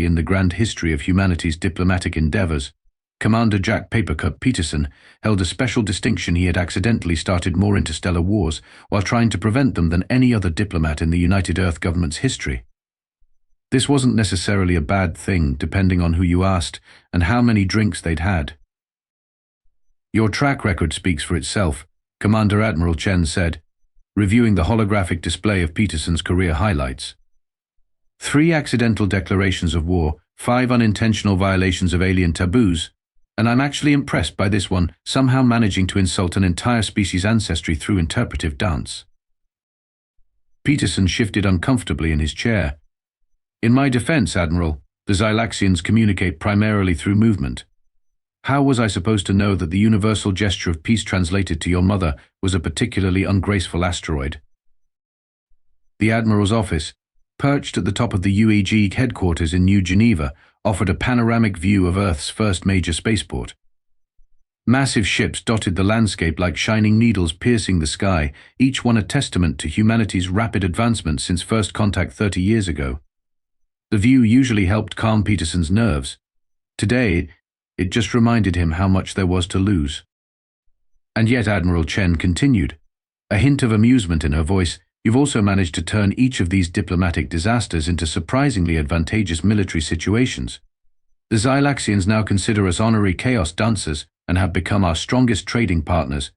In the grand history of humanity's diplomatic endeavors, Commander Jack Papercut Peterson held a special distinction. He had accidentally started more interstellar wars while trying to prevent them than any other diplomat in the United Earth government's history. This wasn't necessarily a bad thing, depending on who you asked and how many drinks they'd had. "Your track record speaks for itself," Commander Admiral Chen said, reviewing the holographic display of Peterson's career highlights. 3 accidental declarations of war, 5 unintentional violations of alien taboos, and I'm actually impressed by this one, somehow managing to insult an entire species' ancestry through interpretive dance. Peterson shifted uncomfortably in his chair. "In my defense, Admiral, the Xylaxians communicate primarily through movement. How was I supposed to know that the universal gesture of peace translated to your mother was a particularly ungraceful asteroid?" The Admiral's office, perched at the top of the UEG headquarters in New Geneva, offered a panoramic view of Earth's first major spaceport. Massive ships dotted the landscape like shining needles piercing the sky, each one a testament to humanity's rapid advancement since first contact 30 years ago. The view usually helped calm Peterson's nerves. Today, it just reminded him how much there was to lose. And yet Admiral Chen continued, a hint of amusement in her voice, "You've also managed to turn each of these diplomatic disasters into surprisingly advantageous military situations. The Xylaxians now consider us honorary chaos dancers and have become our strongest trading partners."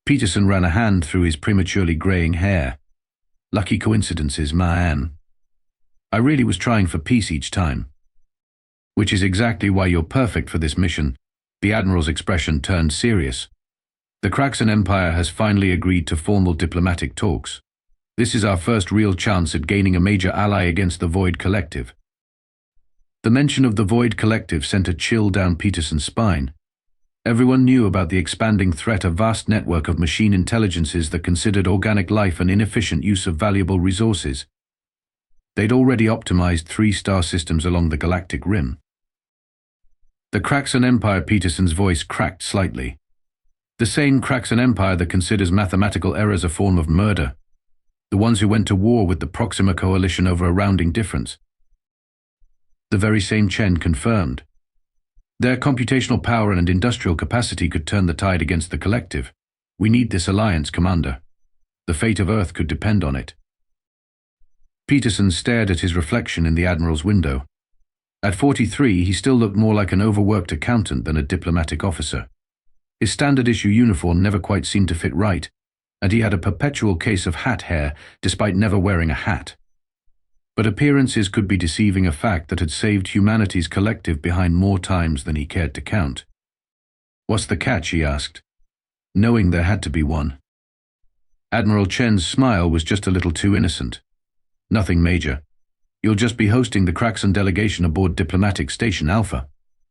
Peterson ran a hand through his prematurely graying hair. "Lucky coincidences, man. I really was trying for peace each time." "Which is exactly why you're perfect for this mission." The Admiral's expression turned serious. "The Kraxon Empire has finally agreed to formal diplomatic talks. This is our first real chance at gaining a major ally against the Void Collective." The mention of the Void Collective sent a chill down Peterson's spine. Everyone knew about the expanding threat, a vast network of machine intelligences that considered organic life an inefficient use of valuable resources. They'd already optimized 3 star systems along the galactic rim. The Kraxon Empire, Peterson's voice cracked slightly. The same Kraxon Empire that considers mathematical errors a form of murder. The ones who went to war with the Proxima Coalition over a rounding difference. The very same Chen confirmed. Their computational power and industrial capacity could turn the tide against the collective. "We need this alliance, Commander. The fate of Earth could depend on it." Peterson stared at his reflection in the Admiral's window. At 43, he still looked more like an overworked accountant than a diplomatic officer. His standard-issue uniform never quite seemed to fit right, and he had a perpetual case of hat hair despite never wearing a hat. But appearances could be deceiving, a fact that had saved humanity's collective behind more times than he cared to count. "What's the catch?" he asked, knowing there had to be one. Admiral Chen's smile was just a little too innocent. "Nothing major. You'll just be hosting the Kraxon delegation aboard Diplomatic Station Alpha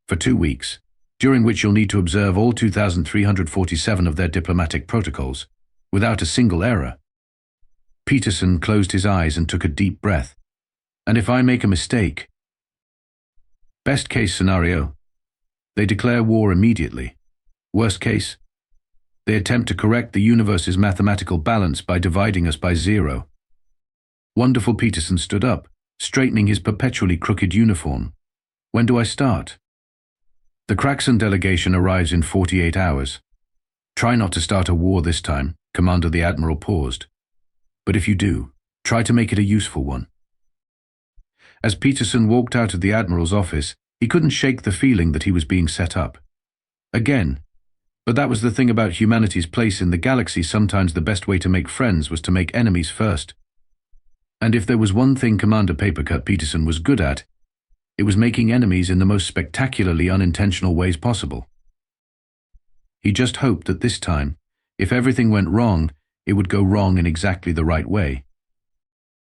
for 2 weeks, during which you'll need to observe all 2,347 of their diplomatic protocols, without a single error." Peterson closed his eyes and took a deep breath. "And if I make a mistake?" "Best case scenario, they declare war immediately. Worst case, they attempt to correct the universe's mathematical balance by dividing us by 0. Wonderful. Peterson stood up, straightening his perpetually crooked uniform. "When do I start?" "The Kraxon delegation arrives in 48 hours. Try not to start a war this time," Commander. The Admiral paused. "But if you do, try to make it a useful one." As Peterson walked out of the Admiral's office, he couldn't shake the feeling that he was being set up. Again. But that was the thing about humanity's place in the galaxy. Sometimes the best way to make friends was to make enemies first. And if there was one thing Commander Papercut Peterson was good at, it was making enemies in the most spectacularly unintentional ways possible. He just hoped that this time, if everything went wrong, it would go wrong in exactly the right way.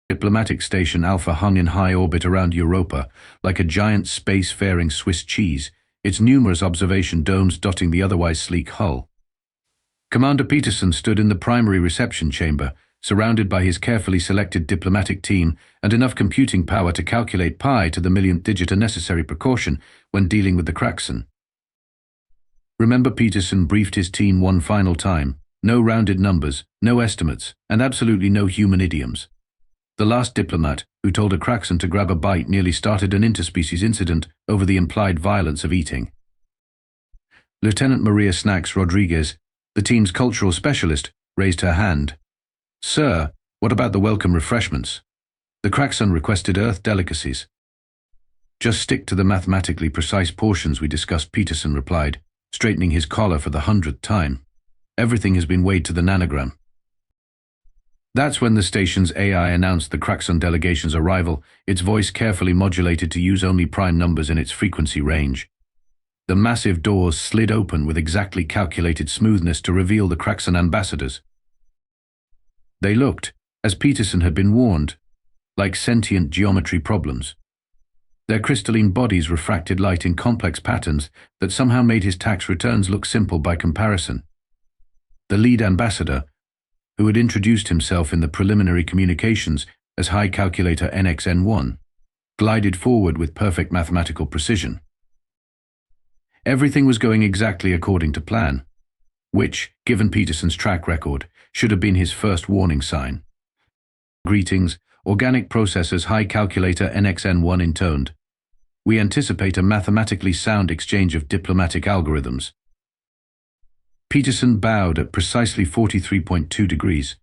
Diplomatic Station Alpha hung in high orbit around Europa, like a giant space-faring Swiss cheese, its numerous observation domes dotting the otherwise sleek hull. Commander Peterson stood in the primary reception chamber, surrounded by his carefully selected diplomatic team and enough computing power to calculate pi to the millionth digit, a necessary precaution when dealing with the Kraxon. Remember, Peterson briefed his team one final time. No rounded numbers, no estimates, and absolutely no human idioms. The last diplomat, who told a Kraxon to grab a bite, nearly started an interspecies incident over the implied violence of eating. Lieutenant Maria Snacks Rodriguez, the team's cultural specialist, raised her hand. "Sir, what about the welcome refreshments? The Kraxon requested Earth delicacies." "Just stick to the mathematically precise portions we discussed," Peterson replied, straightening his collar for the 100th time. "Everything has been weighed to the nanogram." That's when the station's AI announced the Kraxon delegation's arrival, its voice carefully modulated to use only prime numbers in its frequency range. The massive doors slid open with exactly calculated smoothness to reveal the Kraxon ambassadors. They looked, as Peterson had been warned, like sentient geometry problems. Their crystalline bodies refracted light in complex patterns that somehow made his tax returns look simple by comparison. The lead ambassador, who had introduced himself in the preliminary communications as High Calculator NXN1, glided forward with perfect mathematical precision. Everything was going exactly according to plan, which, given Peterson's track record, should have been his first warning sign. "Greetings, Organic Processors High Calculator NXN1 intoned. We anticipate a mathematically sound exchange of diplomatic algorithms." Peterson bowed at precisely 43.2 degrees.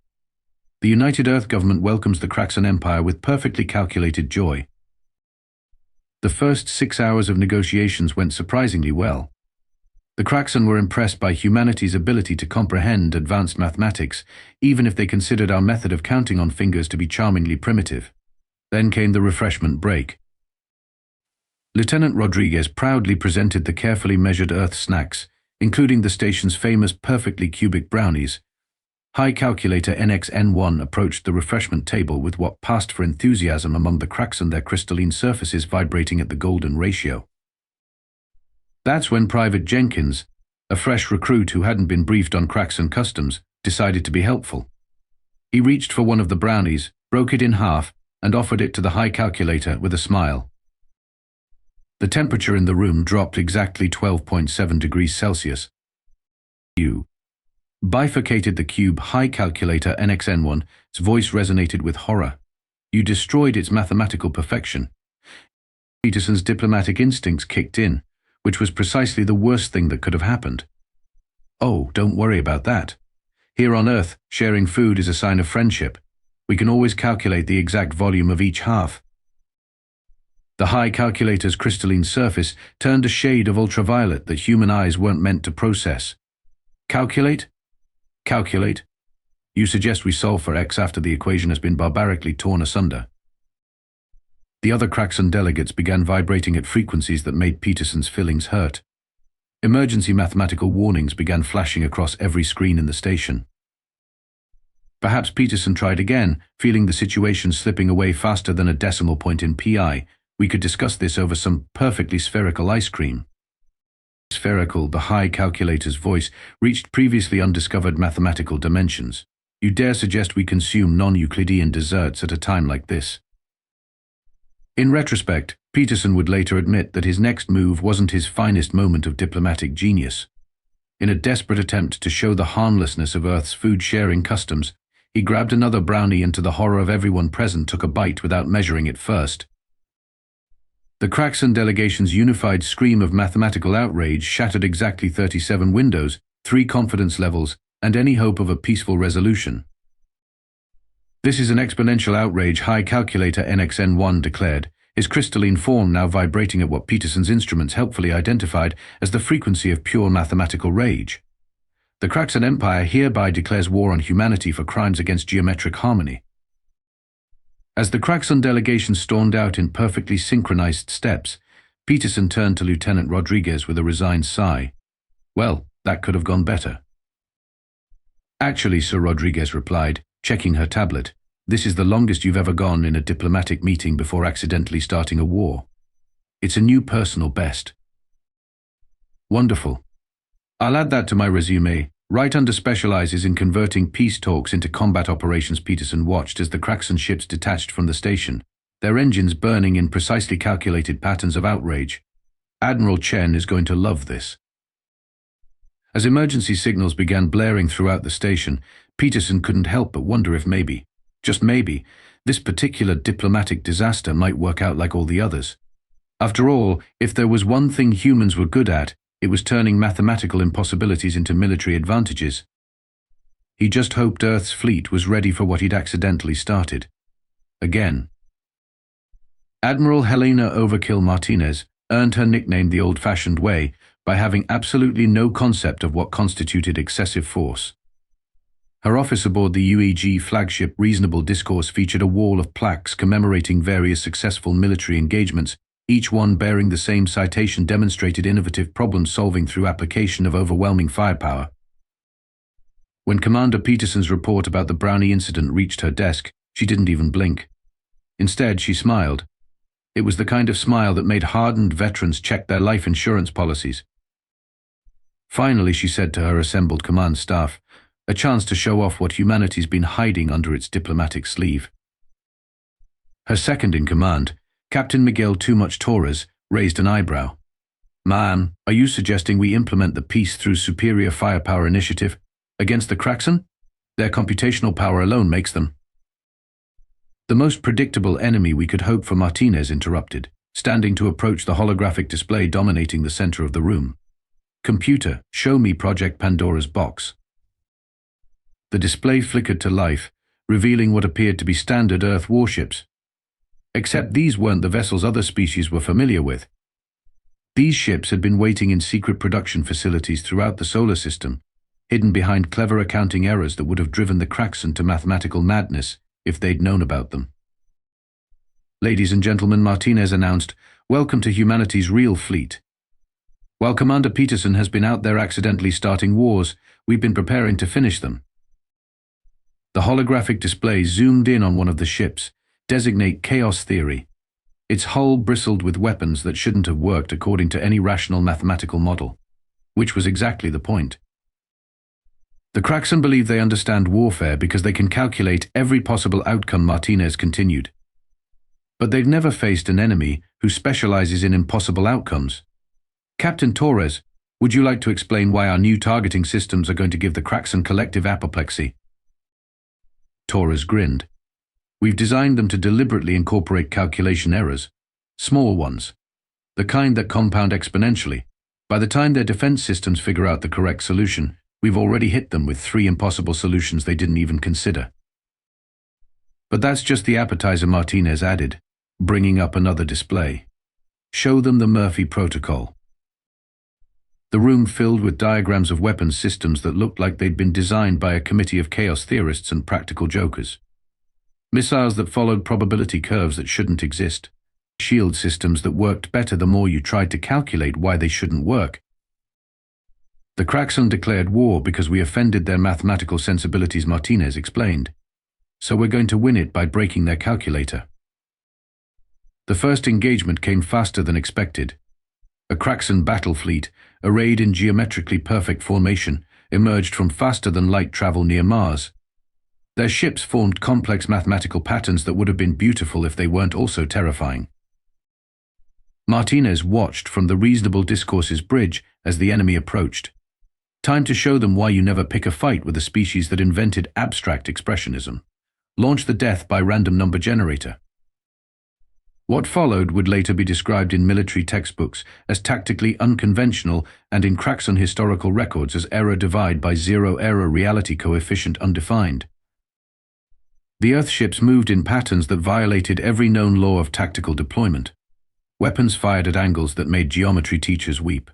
"The United Earth government welcomes the Kraxon Empire with perfectly calculated joy." The first 6 hours of negotiations went surprisingly well. The Kraxon were impressed by humanity's ability to comprehend advanced mathematics, even if they considered our method of counting on fingers to be charmingly primitive. Then came the refreshment break. Lieutenant Rodriguez proudly presented the carefully measured Earth snacks, including the station's famous perfectly cubic brownies. High Calculator NXN1 approached the refreshment table with what passed for enthusiasm among the Kraxon, their crystalline surfaces vibrating at the golden ratio. That's when Private Jenkins, a fresh recruit who hadn't been briefed on Kraxon customs, decided to be helpful. He reached for one of the brownies, broke it in half, and offered it to the High Calculator with a smile. The temperature in the room dropped exactly 12.7 degrees Celsius. "You bifurcated the cube." High Calculator NXN1's voice resonated with horror. "You destroyed its mathematical perfection." Peterson's diplomatic instincts kicked in, which was precisely the worst thing that could have happened. "Oh, don't worry about that. Here on Earth, sharing food is a sign of friendship. We can always calculate the exact volume of each half." The High Calculator's crystalline surface turned a shade of ultraviolet that human eyes weren't meant to process. "Calculate? Calculate? You suggest we solve for X after the equation has been barbarically torn asunder?" The other Kraxon delegates began vibrating at frequencies that made Peterson's feelings hurt. Emergency mathematical warnings began flashing across every screen in the station. Perhaps Peterson tried again, feeling the situation slipping away faster than a decimal point in pi. "We could discuss this over some perfectly spherical ice cream." Spherical, the High Calculator's voice reached previously undiscovered mathematical dimensions. "You dare suggest we consume non-Euclidean desserts at a time like this?" In retrospect, Peterson would later admit that his next move wasn't his finest moment of diplomatic genius. In a desperate attempt to show the harmlessness of Earth's food-sharing customs, he grabbed another brownie and, to the horror of everyone present, took a bite without measuring it first. The Kraxon delegation's unified scream of mathematical outrage shattered exactly 37 windows, 3 confidence levels, and any hope of a peaceful resolution. "This is an exponential outrage," High Calculator NXN1 declared, his crystalline form now vibrating at what Peterson's instruments helpfully identified as the frequency of pure mathematical rage. "The Kraxon Empire hereby declares war on humanity for crimes against geometric harmony." As the Kraxon delegation stormed out in perfectly synchronized steps, Peterson turned to Lieutenant Rodriguez with a resigned sigh. "Well, that could have gone better." "Actually," Sir Rodriguez replied, checking her tablet, "this is the longest you've ever gone in a diplomatic meeting before accidentally starting a war. It's a new personal best." "Wonderful. I'll add that to my resume. Right under specializes in converting peace talks into combat operations." Peterson watched as the Kraxon ships detached from the station, their engines burning in precisely calculated patterns of outrage. "Admiral Chen is going to love this." As emergency signals began blaring throughout the station, Peterson couldn't help but wonder if maybe, just maybe, This particular diplomatic disaster might work out like all the others. After all, if there was one thing humans were good at, it was turning mathematical impossibilities into military advantages. He just hoped Earth's fleet was ready for what he'd accidentally started. Again. Admiral Helena Overkill Martinez earned her nickname the old-fashioned way by having absolutely no concept of what constituted excessive force. Her office aboard the UEG flagship Reasonable Discourse featured a wall of plaques commemorating various successful military engagements, each one bearing the same citation demonstrated innovative problem-solving through application of overwhelming firepower. When Commander Peterson's report about the Brownie incident reached her desk, she didn't even blink. Instead, she smiled. It was the kind of smile that made hardened veterans check their life insurance policies. Finally, she said to her assembled command staff, a chance to show off what humanity's been hiding under its diplomatic sleeve. Her second-in-command, Captain Miguel Too Much Torres, raised an eyebrow. "Ma'am, are you suggesting we implement the peace through superior firepower initiative against the Kraxon? Their computational power alone makes them." The most predictable enemy we could hope for, Martinez interrupted, standing to approach the holographic display dominating the center of the room. "Computer, show me Project Pandora's box." The display flickered to life, revealing what appeared to be standard Earth warships. Except these weren't the vessels other species were familiar with. These ships had been waiting in secret production facilities throughout the solar system, hidden behind clever accounting errors that would have driven the Kraxon to mathematical madness if they'd known about them. "Ladies and gentlemen," Martinez announced, "welcome to humanity's real fleet. While Commander Peterson has been out there accidentally starting wars, we've been preparing to finish them." The holographic display zoomed in on one of the ships, designate Chaos Theory. Its hull bristled with weapons that shouldn't have worked according to any rational mathematical model, which was exactly the point. "The Kraxon believe they understand warfare because they can calculate every possible outcome," Martinez continued. "But they've never faced an enemy who specializes in impossible outcomes. Captain Torres, would you like to explain why our new targeting systems are going to give the Kraxon collective apoplexy?" Torres grinned. "We've designed them to deliberately incorporate calculation errors, small ones, the kind that compound exponentially. By the time their defense systems figure out the correct solution, we've already hit them with 3 impossible solutions they didn't even consider." "But that's just the appetizer," Martinez added, bringing up another display. "Show them the Murphy Protocol." The room filled with diagrams of weapons systems that looked like they'd been designed by a committee of chaos theorists and practical jokers. Missiles that followed probability curves that shouldn't exist. Shield systems that worked better the more you tried to calculate why they shouldn't work. "The Kraxon declared war because we offended their mathematical sensibilities," Martinez explained. "So we're going to win it by breaking their calculator." The first engagement came faster than expected. A Kraxon battle fleet, arrayed in geometrically perfect formation, emerged from faster-than-light travel near Mars. Their ships formed complex mathematical patterns that would have been beautiful if they weren't also terrifying. Martinez watched from the Reasonable Discourse's bridge as the enemy approached. Time to show them why you never pick a fight with a species that invented abstract expressionism. Launch the death by random number generator. What followed would later be described in military textbooks as tactically unconventional and in Kraxon historical records as error divide by zero error reality coefficient undefined. The Earthships moved in patterns that violated every known law of tactical deployment. Weapons fired at angles that made geometry teachers weep.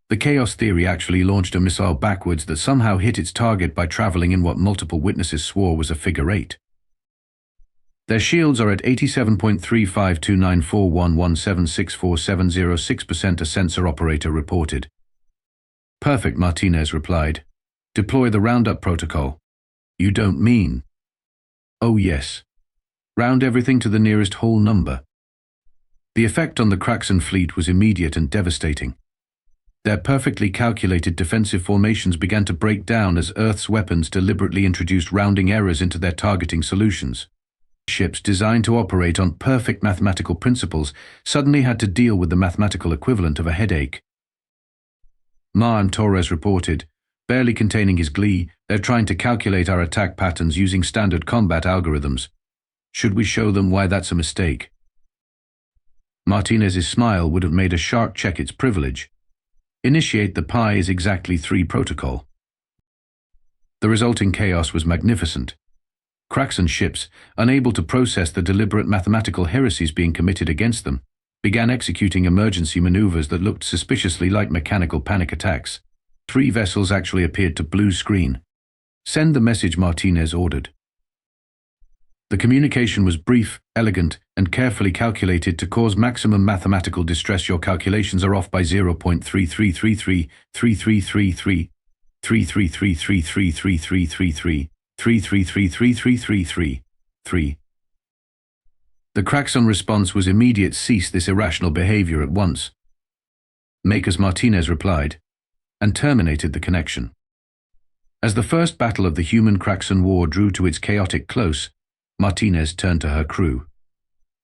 The chaos theory actually launched a missile backwards that somehow hit its target by traveling in what multiple witnesses swore was a figure 8. Their shields are at 87.3529411764706%, a sensor operator reported. "Perfect," Martinez replied. "Deploy the roundup protocol." "You don't mean?" "Oh yes. Round everything to the nearest whole number." The effect on the Kraxon fleet was immediate and devastating. Their perfectly calculated defensive formations began to break down as Earth's weapons deliberately introduced rounding errors into their targeting solutions. Ships designed to operate on perfect mathematical principles suddenly had to deal with the mathematical equivalent of a headache. Torres reported, barely containing his glee. "They're trying to calculate our attack patterns using standard combat algorithms. Should we show them why that's a mistake? Martinez's smile would have made a shark check its privilege. Initiate the pi is exactly 3 protocol. The resulting chaos was magnificent. Kraxon ships, unable to process the deliberate mathematical heresies being committed against them, began executing emergency maneuvers that looked suspiciously like mechanical panic attacks. 3 vessels actually appeared to blue screen. Send the message, Martinez ordered. The communication was brief, elegant, and carefully calculated to cause maximum mathematical distress. Your calculations are off by 0.3333, 3333, 33333333, 33333333. The Kraxon response was immediate. Cease this irrational behavior at once. Makers Martinez replied, and terminated the connection. As the first battle of the human-Kraxon war drew to its chaotic close, Martinez turned to her crew.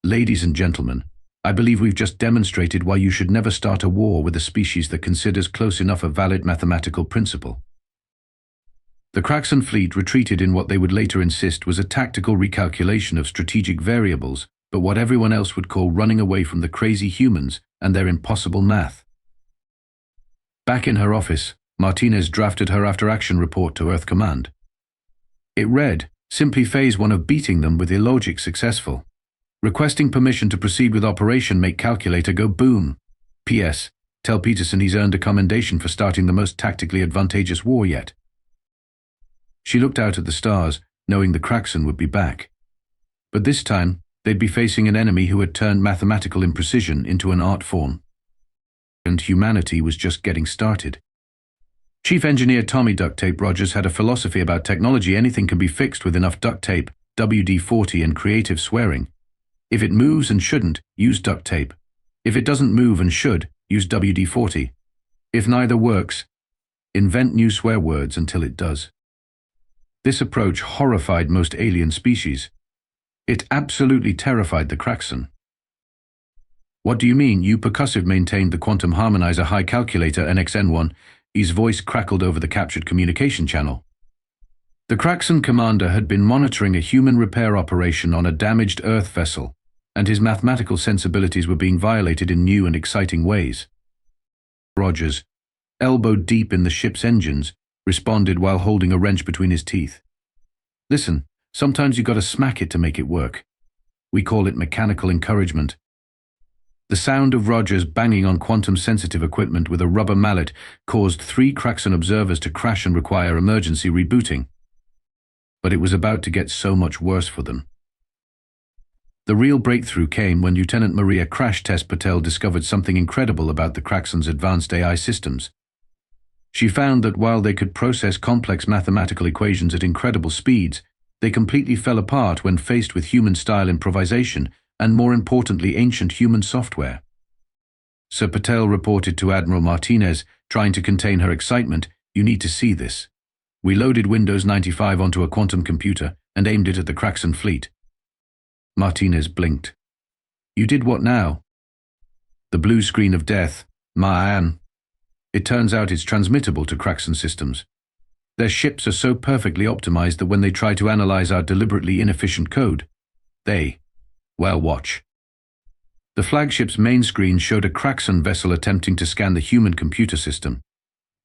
Ladies and gentlemen, I believe we've just demonstrated why you should never start a war with a species that considers close enough a valid mathematical principle. The Kraxon fleet retreated in what they would later insist was a tactical recalculation of strategic variables, but what everyone else would call running away from the crazy humans and their impossible math. Back in her office, Martinez drafted her after-action report to Earth Command. It read, simply phase 1 of beating them with illogic successful. Requesting permission to proceed with operation, make calculator go boom. P.S. Tell Peterson he's earned a commendation for starting the most tactically advantageous war yet. She looked out at the stars, knowing the Kraxon would be back. But this time, they'd be facing an enemy who had turned mathematical imprecision into an art form. And humanity was just getting started. Chief Engineer Tommy Duct Tape Rogers had a philosophy about technology: anything can be fixed with enough duct tape, WD-40 and creative swearing. If it moves and shouldn't, use duct tape. If it doesn't move and should, use WD-40. If neither works, invent new swear words until it does. This approach horrified most alien species. It absolutely terrified the Kraxon. What do you mean? You percussive maintained the quantum harmonizer high calculator NXN1. His voice crackled over the captured communication channel. The Kraxon commander had been monitoring a human repair operation on a damaged Earth vessel, and his mathematical sensibilities were being violated in new and exciting ways. Rogers, elbow deep in the ship's engines, responded while holding a wrench between his teeth. Listen, sometimes you gotta smack it to make it work. We call it mechanical encouragement. The sound of Rogers banging on quantum-sensitive equipment with a rubber mallet caused 3 Kraxon observers to crash and require emergency rebooting. But it was about to get so much worse for them. The real breakthrough came when Lieutenant Maria Crash Test Patel discovered something incredible about the Kraxon's advanced AI systems. She found that while they could process complex mathematical equations at incredible speeds, they completely fell apart when faced with human-style improvisation and, more importantly, ancient human software. Sir Patel reported to Admiral Martinez, trying to contain her excitement, "You need to see this. We loaded Windows 95 onto a quantum computer and aimed it at the Kraxon fleet." Martinez blinked. "You did what now?" "The blue screen of death, man. It turns out it's transmittable to Kraxon systems. Their ships are so perfectly optimized that when they try to analyze our deliberately inefficient code, well, watch." The flagship's main screen showed a Kraxon vessel attempting to scan the human computer system.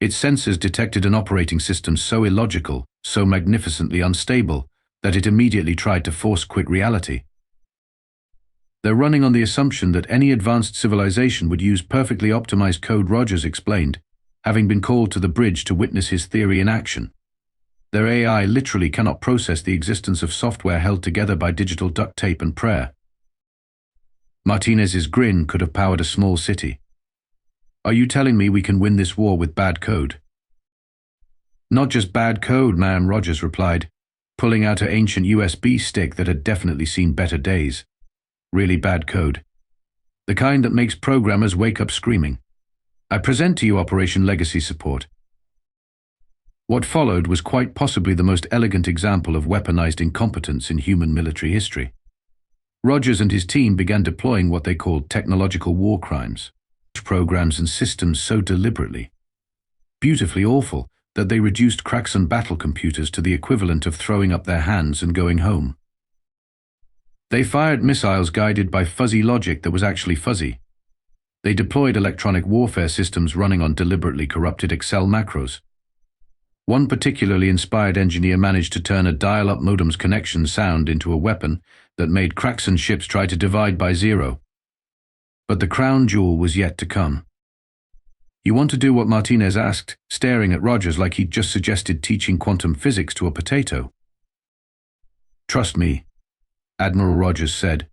Its sensors detected an operating system so illogical, so magnificently unstable, that it immediately tried to force quit reality. "They're running on the assumption that any advanced civilization would use perfectly optimized code," Rogers explained, having been called to the bridge to witness his theory in action. "Their AI literally cannot process the existence of software held together by digital duct tape and prayer." Martinez's grin could have powered a small city. "Are you telling me we can win this war with bad code?" "Not just bad code, ma'am," Rogers replied, pulling out an ancient USB stick that had definitely seen better days. "Really bad code. The kind that makes programmers wake up screaming. I present to you Operation Legacy Support." What followed was quite possibly the most elegant example of weaponized incompetence in human military history. Rogers and his team began deploying what they called technological war crimes, programs and systems so deliberately, beautifully awful, that they reduced Kraxon battle computers to the equivalent of throwing up their hands and going home. They fired missiles guided by fuzzy logic that was actually fuzzy. They deployed electronic warfare systems running on deliberately corrupted Excel macros. One particularly inspired engineer managed to turn a dial-up modem's connection sound into a weapon that made Kraxon ships try to divide by zero. But the crown jewel was yet to come. "You want to do what Martinez asked, staring at Rogers like he'd just suggested teaching quantum physics to a potato?" "Trust me," Admiral Rogers said,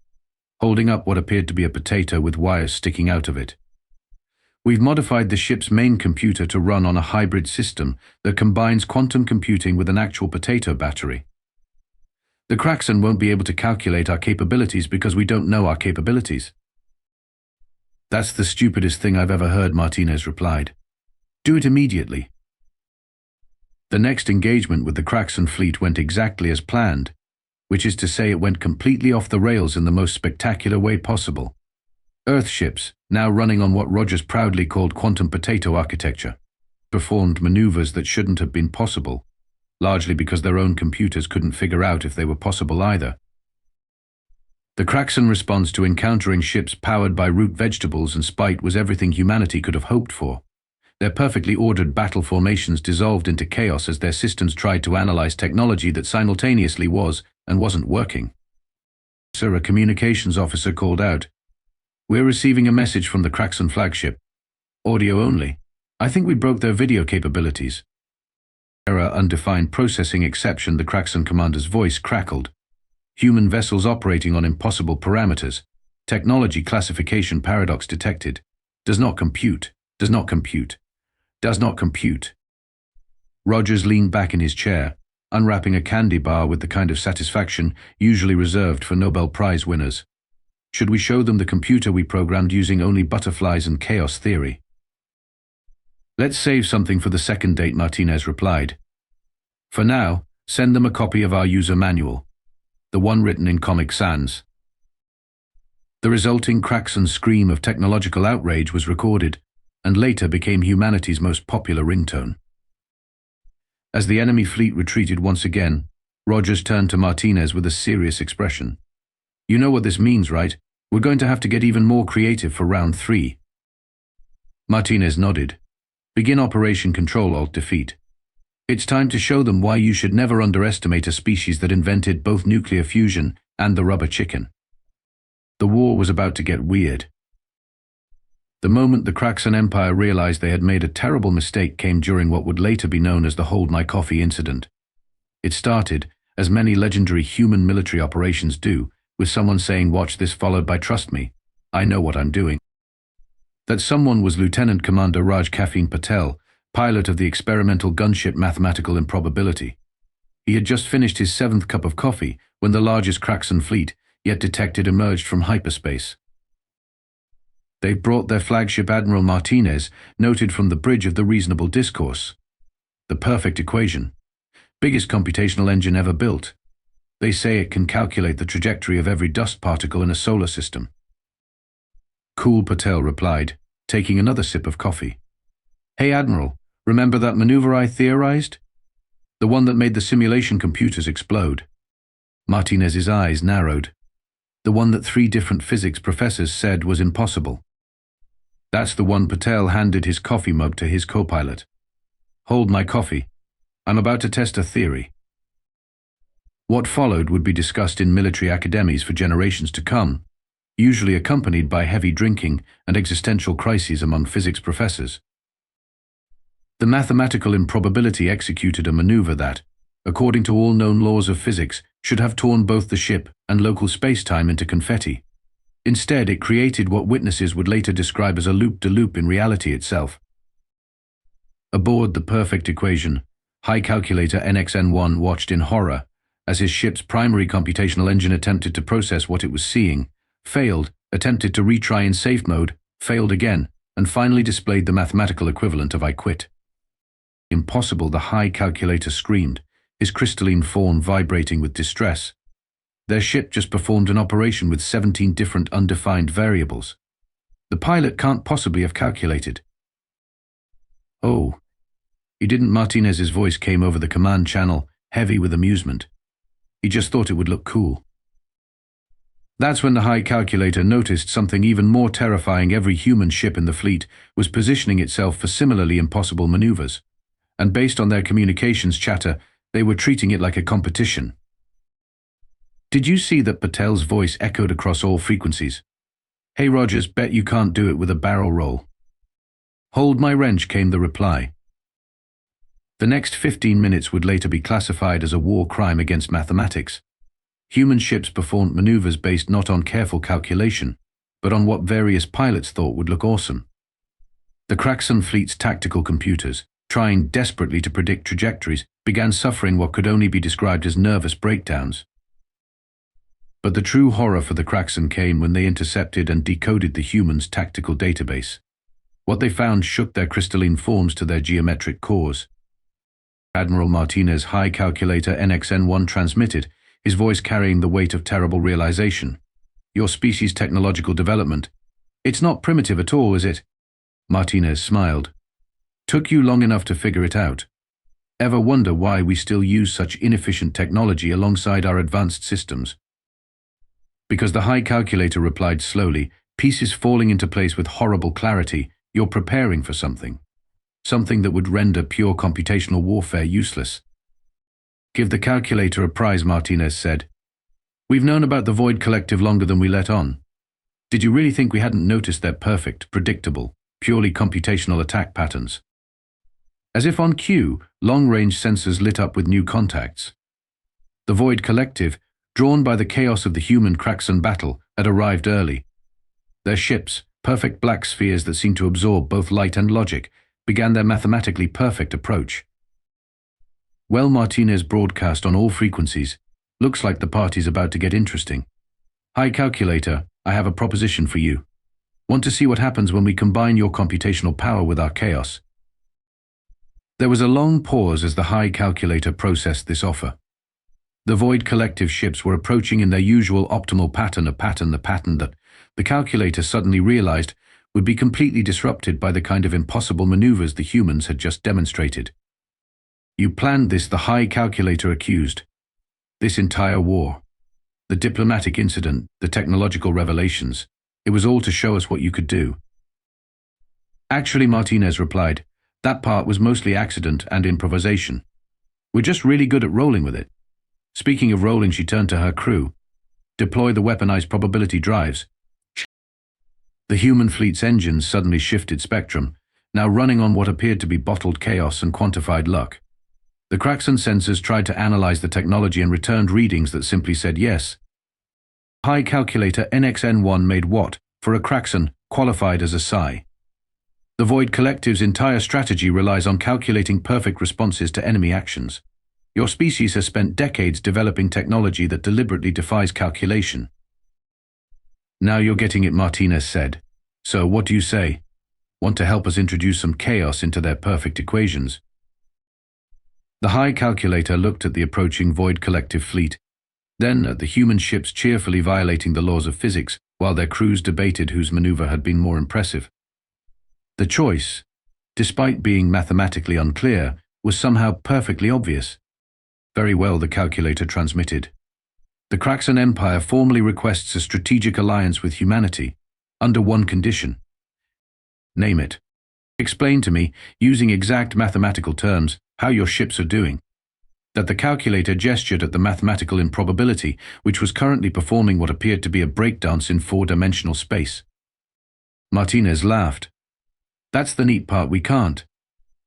holding up what appeared to be a potato with wires sticking out of it. "We've modified the ship's main computer to run on a hybrid system that combines quantum computing with an actual potato battery. The Kraxon won't be able to calculate our capabilities because we don't know our capabilities." "That's the stupidest thing I've ever heard," Martinez replied. "Do it immediately." The next engagement with the Kraxon fleet went exactly as planned, which is to say it went completely off the rails in the most spectacular way possible. Earth ships, now running on what Rogers proudly called quantum potato architecture, performed maneuvers that shouldn't have been possible, largely because their own computers couldn't figure out if they were possible either. The Kraxon response to encountering ships powered by root vegetables and spite was everything humanity could have hoped for. Their perfectly ordered battle formations dissolved into chaos as their systems tried to analyze technology that simultaneously was and wasn't working. "Sir," a communications officer called out, "we're receiving a message from the Kraxon flagship. Audio only. I think we broke their video capabilities." "Error, undefined processing exception," the Kraxon commander's voice crackled. "Human vessels operating on impossible parameters. Technology classification paradox detected. Does not compute. Does not compute. Does not compute." Rogers leaned back in his chair, unwrapping a candy bar with the kind of satisfaction usually reserved for Nobel Prize winners. "Should we show them the computer we programmed using only butterflies and chaos theory?" "Let's save something for the second date," Martinez replied. "For now, send them a copy of our user manual, the one written in Comic Sans." The resulting Kraxon scream of technological outrage was recorded, and later became humanity's most popular ringtone. As the enemy fleet retreated once again, Rogers turned to Martinez with a serious expression. "You know what this means, right? We're going to have to get even more creative for round 3. Martinez nodded. "Begin Operation Control-Alt-Defeat. It's time to show them why you should never underestimate a species that invented both nuclear fusion and the rubber chicken." The war was about to get weird. The moment the Kraxon Empire realized they had made a terrible mistake came during what would later be known as the Hold My Coffee incident. It started, as many legendary human military operations do, with someone saying "watch this" followed by "trust me, I know what I'm doing." That someone was Lieutenant Commander Raj Caffeine Patel, pilot of the experimental gunship Mathematical Improbability. He had just finished his 7th cup of coffee when the largest Kraxon fleet yet detected emerged from hyperspace. They've brought their flagship, Admiral Martinez noted from the bridge of the Reasonable Discourse. "The perfect equation. Biggest computational engine ever built. They say it can calculate the trajectory of every dust particle in a solar system." "Cool," Patel replied, taking another sip of coffee. "Hey, Admiral, remember that maneuver I theorized? The one that made the simulation computers explode?" Martinez's eyes narrowed. "The one that 3 different physics professors said was impossible." "That's the one." Patel handed his coffee mug to his co-pilot. "Hold my coffee. I'm about to test a theory." What followed would be discussed in military academies for generations to come, usually accompanied by heavy drinking and existential crises among physics professors. The Mathematical Improbability executed a maneuver that, according to all known laws of physics, should have torn both the ship and local space-time into confetti. Instead, it created what witnesses would later describe as a loop-de-loop in reality itself. Aboard the perfect equation, High Calculator NXN-1 watched in horror as his ship's primary computational engine attempted to process what it was seeing, failed, attempted to retry in safe mode, failed again, and finally displayed the mathematical equivalent of "I quit." "Impossible," the High Calculator screamed, his crystalline form vibrating with distress. Their ship just performed an operation with 17 different undefined variables. The pilot can't possibly have calculated. "Oh, he didn't." Martinez's voice came over the command channel, heavy with amusement. "He just thought it would look cool." That's when the high calculator noticed something even more terrifying. Every human ship in the fleet was positioning itself for similarly impossible maneuvers, and based on their communications chatter, they were treating it like a competition. Did you see that Patel's voice echoed across all frequencies? Hey Rogers, bet you can't do it with a barrel roll. Hold my wrench, came the reply. The next 15 minutes would later be classified as a war crime against mathematics. Human ships performed maneuvers based not on careful calculation, but on what various pilots thought would look awesome. The Kraxon fleet's tactical computers, trying desperately to predict trajectories, began suffering what could only be described as nervous breakdowns. But the true horror for the Kraxon came when they intercepted and decoded the humans' tactical database. What they found shook their crystalline forms to their geometric cores. Admiral Martinez's high calculator NXN-1 transmitted, his voice carrying the weight of terrible realization. Your species' technological development. It's not primitive at all, is it? Martinez smiled. Took you long enough to figure it out. Ever wonder why we still use such inefficient technology alongside our advanced systems? Because the high calculator replied slowly, pieces falling into place with horrible clarity. You're preparing for something. Something that would render pure computational warfare useless. Give the calculator a prize, Martinez said. We've known about the Void Collective longer than we let on. Did you really think we hadn't noticed their perfect, predictable, purely computational attack patterns? As if on cue, long-range sensors lit up with new contacts. The Void Collective, drawn by the chaos of the human Kraxon battle, had arrived early. Their ships, perfect black spheres that seemed to absorb both light and logic, began their mathematically perfect approach. Well, Martinez broadcast on all frequencies. Looks like the party's about to get interesting. High calculator, I have a proposition for you. Want to see what happens when we combine your computational power with our chaos? There was a long pause as the high calculator processed this offer. The Void Collective ships were approaching in their usual optimal pattern, the pattern that the calculator suddenly realized would be completely disrupted by the kind of impossible maneuvers the humans had just demonstrated. You planned this, the high calculator accused. This entire war, the diplomatic incident, the technological revelations, it was all to show us what you could do. Actually, Martinez replied, that part was mostly accident and improvisation. We're just really good at rolling with it. Speaking of rolling, she turned to her crew. Deploy the weaponized probability drives. The human fleet's engines suddenly shifted spectrum, now running on what appeared to be bottled chaos and quantified luck. The Kraxon sensors tried to analyze the technology and returned readings that simply said yes. High calculator NXN-1 made what, for a Kraxon, qualified as a Psi. The Void Collective's entire strategy relies on calculating perfect responses to enemy actions. Your species has spent decades developing technology that deliberately defies calculation. Now you're getting it, Martinez said. So what do you say? Want to help us introduce some chaos into their perfect equations? The high calculator looked at the approaching Void Collective fleet, then at the human ships cheerfully violating the laws of physics, while their crews debated whose maneuver had been more impressive. The choice, despite being mathematically unclear, was somehow perfectly obvious. Very well, the calculator transmitted. The Kraxon Empire formally requests a strategic alliance with humanity, under one condition. Name it. Explain to me, using exact mathematical terms, how your ships are doing. That the calculator gestured at the mathematical improbability, which was currently performing what appeared to be a breakdance in four-dimensional space. Martinez laughed. That's the neat part, we can't.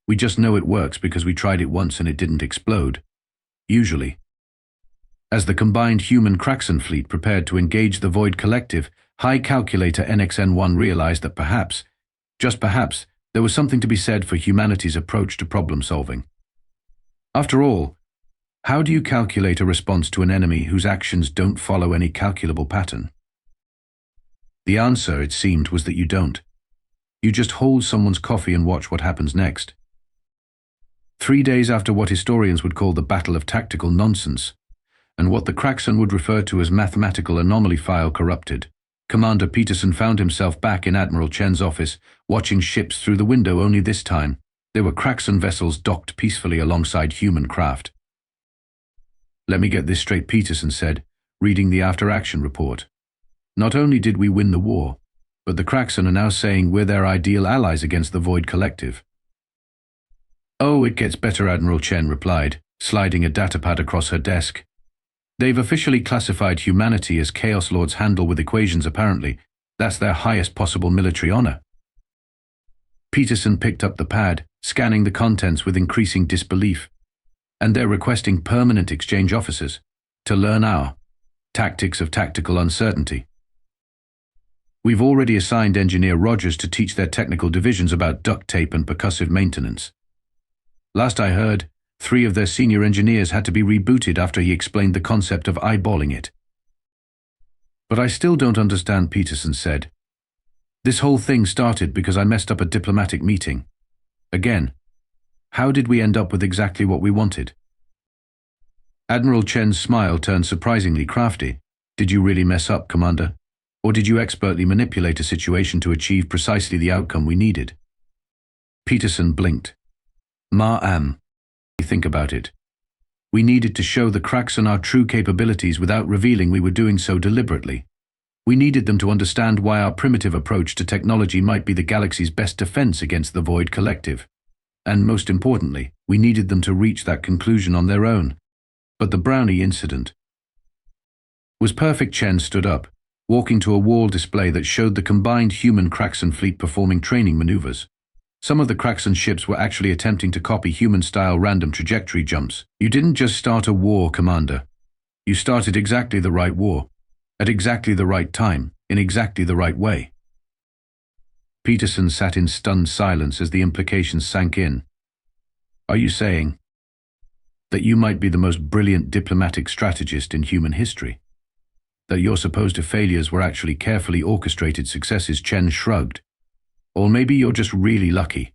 We just know it works because we tried it once and it didn't explode. Usually. As the combined human Kraxon fleet prepared to engage the Void Collective, high calculator NXN-1 realized that perhaps, just perhaps, there was something to be said for humanity's approach to problem-solving. After all, how do you calculate a response to an enemy whose actions don't follow any calculable pattern? The answer, it seemed, was that you don't. You just hold someone's coffee and watch what happens next. 3 days after what historians would call the Battle of Tactical Nonsense, and what the Kraxon would refer to as mathematical anomaly file corrupted, Commander Peterson found himself back in Admiral Chen's office, watching ships through the window. Only this time, they were Kraxon vessels docked peacefully alongside human craft. Let me get this straight, Peterson said, reading the after-action report. Not only did we win the war, but the Kraxon are now saying we're their ideal allies against the Void Collective. Oh, it gets better, Admiral Chen replied, sliding a datapad across her desk. They've officially classified humanity as Chaos Lords handle with equations apparently. That's their highest possible military honor. Peterson picked up the pad, scanning the contents with increasing disbelief. And they're requesting permanent exchange officers to learn our tactics of tactical uncertainty. We've already assigned Engineer Rogers to teach their technical divisions about duct tape and percussive maintenance. Last I heard, 3 of their senior engineers had to be rebooted after he explained the concept of eyeballing it. But I still don't understand, Peterson said. This whole thing started because I messed up a diplomatic meeting. Again, how did we end up with exactly what we wanted? Admiral Chen's smile turned surprisingly crafty. Did you really mess up, Commander? Or did you expertly manipulate a situation to achieve precisely the outcome we needed? Peterson blinked. Think about it. We needed to show the Kraxon our true capabilities without revealing we were doing so deliberately. We needed them to understand why our primitive approach to technology might be the galaxy's best defense against the Void Collective. And most importantly, we needed them to reach that conclusion on their own. But the brownie incident was perfect. Chen stood up, walking to a wall display that showed the combined human Kraxon fleet performing training maneuvers. Some of the Kraxon ships were actually attempting to copy human-style random trajectory jumps. You didn't just start a war, Commander. You started exactly the right war, at exactly the right time, in exactly the right way. Peterson sat in stunned silence as the implications sank in. Are you saying that you might be the most brilliant diplomatic strategist in human history? That your supposed failures were actually carefully orchestrated successes? Chen shrugged. Or maybe you're just really lucky.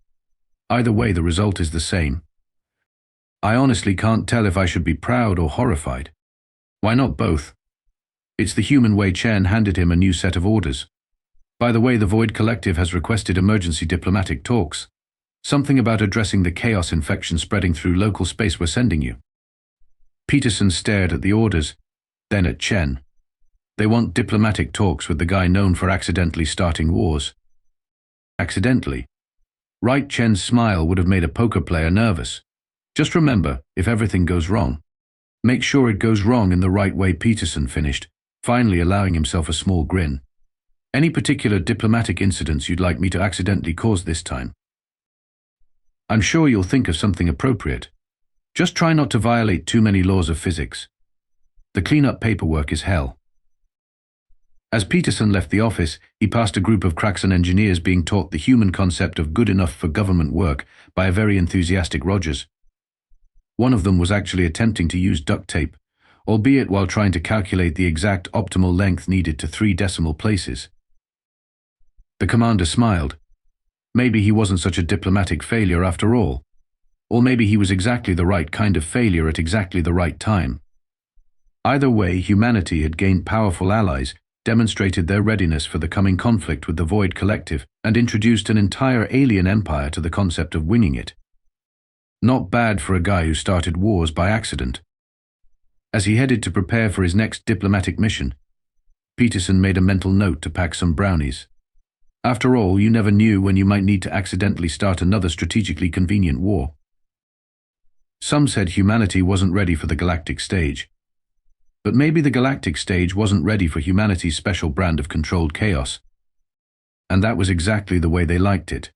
Either way, the result is the same. I honestly can't tell if I should be proud or horrified. Why not both? It's the human way. Chen handed him a new set of orders. By the way, the Void Collective has requested emergency diplomatic talks. Something about addressing the chaos infection spreading through local space we're sending you. Peterson stared at the orders, then at Chen. They want diplomatic talks with the guy known for accidentally starting wars. Accidentally? Right? Chen's smile would have made a poker player nervous. Just remember, if everything goes wrong, make sure it goes wrong in the right way. Peterson finished, finally allowing himself a small grin. Any particular diplomatic incidents you'd like me to accidentally cause this time? I'm sure you'll think of something appropriate. Just try not to violate too many laws of physics. The cleanup paperwork is hell. As Peterson left the office, he passed a group of Kraxon engineers being taught the human concept of good enough for government work by a very enthusiastic Rogers. One of them was actually attempting to use duct tape, albeit while trying to calculate the exact optimal length needed to 3 decimal places. The commander smiled. Maybe he wasn't such a diplomatic failure after all. Or maybe he was exactly the right kind of failure at exactly the right time. Either way, humanity had gained powerful allies, demonstrated their readiness for the coming conflict with the Void Collective, and introduced an entire alien empire to the concept of winning it. Not bad for a guy who started wars by accident. As he headed to prepare for his next diplomatic mission, Peterson made a mental note to pack some brownies. After all, you never knew when you might need to accidentally start another strategically convenient war. Some said humanity wasn't ready for the galactic stage. But maybe the galactic stage wasn't ready for humanity's special brand of controlled chaos. And that was exactly the way they liked it.